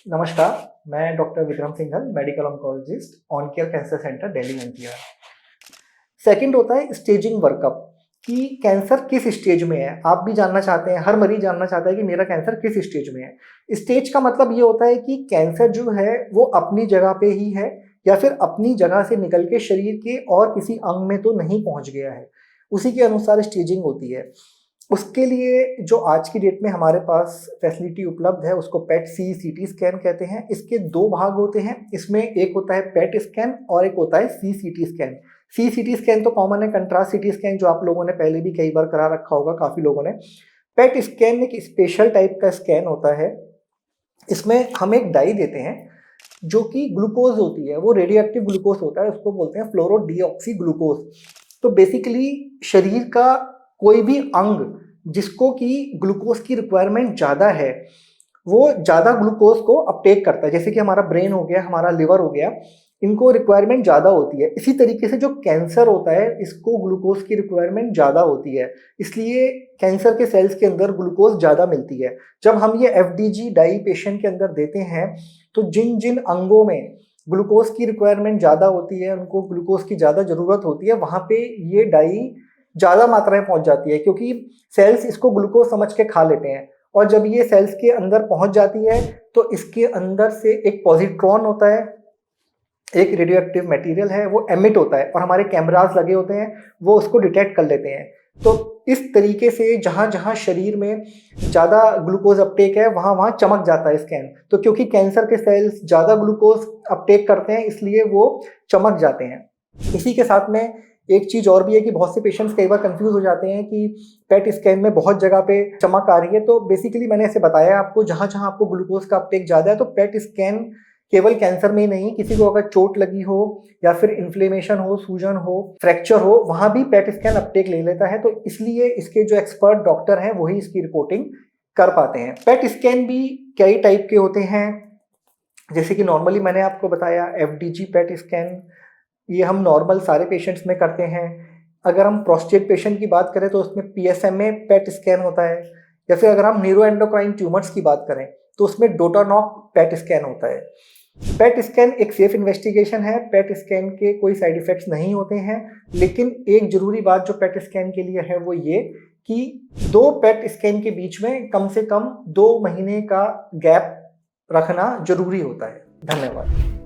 नमस्कार, मैं doctor Vikram Singhal, medical oncologist, on care cancer centre, Delhi NCR. Second होता है स्टेजिंग वर्कअप कि कैंसर किस स्टेज में है। आप भी जानना चाहते हैं, हर मरीज जानना चाहता है कि मेरा कैंसर किस स्टेज में है। स्टेज का मतलब ये होता है कि कैंसर जो है वो अपनी जगह पे ही है या फिर अपनी जगह से निकल के शरीर के और किसी अंग में तो नहीं पहुंच गया है। उसी के अनुसार स्टेजिंग होती है। उसके लिए जो आज की डेट में हमारे पास फैसिलिटी उपलब्ध है उसको पेट सीटी स्कैन कहते हैं। इसके दो भाग होते हैं, इसमें एक होता है पेट स्कैन और एक होता है सीटी स्कैन। सीटी स्कैन तो कॉमन है, कंट्रास्ट सीटी स्कैन जो आप लोगों ने पहले भी कई बार करा रखा होगा, काफ़ी लोगों ने। पेट स्कैन एक स्पेशल टाइप का स्कैन होता है। इसमें हम एक डाई देते हैं जो कि ग्लूकोज होती है, वो रेडियो एक्टिव ग्लूकोज होता है, उसको बोलते हैं फ्लोरो डीऑक्सी ग्लूकोज। तो बेसिकली शरीर का कोई भी अंग जिसको कि ग्लूकोज की रिक्वायरमेंट ज़्यादा है वो ज़्यादा ग्लूकोज को अपटेक करता है। जैसे कि हमारा ब्रेन हो गया, हमारा लिवर हो गया, इनको रिक्वायरमेंट ज़्यादा होती है। इसी तरीके से जो कैंसर होता है इसको ग्लूकोज की रिक्वायरमेंट ज़्यादा होती है, इसलिए कैंसर के सेल्स के अंदर ग्लूकोज ज़्यादा मिलती है। जब हम ये एफडीजी डाई पेशेंट के अंदर देते हैं तो जिन जिन अंगों में ग्लूकोज की रिक्वायरमेंट ज़्यादा होती है, उनको ग्लूकोज की ज़्यादा ज़रूरत होती है, वहाँ पे ये डाई ज़्यादा मात्रा में पहुँच जाती है, क्योंकि सेल्स इसको ग्लूकोज समझ के खा लेते हैं। और जब ये सेल्स के अंदर पहुँच जाती है तो इसके अंदर से एक पॉजिट्रॉन होता है, एक रेडियो एक्टिव मटेरियल है, वो एमिट होता है और हमारे कैमरास लगे होते हैं, वो उसको डिटेक्ट कर लेते हैं। तो इस तरीके से जहाँ जहाँ शरीर में ज़्यादा ग्लूकोज अपटेक है वहाँ वहाँ चमक जाता है स्कैन। तो क्योंकि कैंसर के सेल्स ज़्यादा ग्लूकोज अपटेक करते हैं इसलिए वो चमक जाते हैं। इसी के साथ में एक चीज़ और भी है कि बहुत से पेशेंट्स कई बार कंफ्यूज हो जाते हैं कि पेट स्कैन में बहुत जगह पे चमक आ रही है। तो बेसिकली मैंने ऐसे बताया आपको, जहाँ जहाँ आपको ग्लूकोज का अपटेक ज़्यादा है तो पेट स्कैन केवल कैंसर में ही नहीं, किसी को अगर चोट लगी हो या फिर इन्फ्लेमेशन हो, सूजन हो, फ्रैक्चर हो, वहाँ भी पेट स्कैन अपटेक ले लेता है। तो इसलिए इसके जो एक्सपर्ट डॉक्टर हैं वही इसकी रिपोर्टिंग कर पाते हैं। पेट स्कैन भी कई टाइप के होते हैं, जैसे कि नॉर्मली मैंने आपको बताया एफडीजी पेट स्कैन, ये हम नॉर्मल सारे पेशेंट्स में करते हैं। अगर हम प्रोस्टेट पेशेंट की बात करें तो उसमें पीएसएमए पेट स्कैन होता है, या फिर अगर हम न्यूरोएंडोक्राइन ट्यूमर्स की बात करें तो उसमें डोटानॉक पेट स्कैन होता है। पेट स्कैन एक सेफ इन्वेस्टिगेशन है, पेट स्कैन के कोई साइड इफेक्ट्स नहीं होते हैं। लेकिन एक जरूरी बात जो पेट स्कैन के लिए है वो ये कि 2 पेट स्कैन के बीच में कम से कम 2 महीने का गैप रखना जरूरी होता है। धन्यवाद।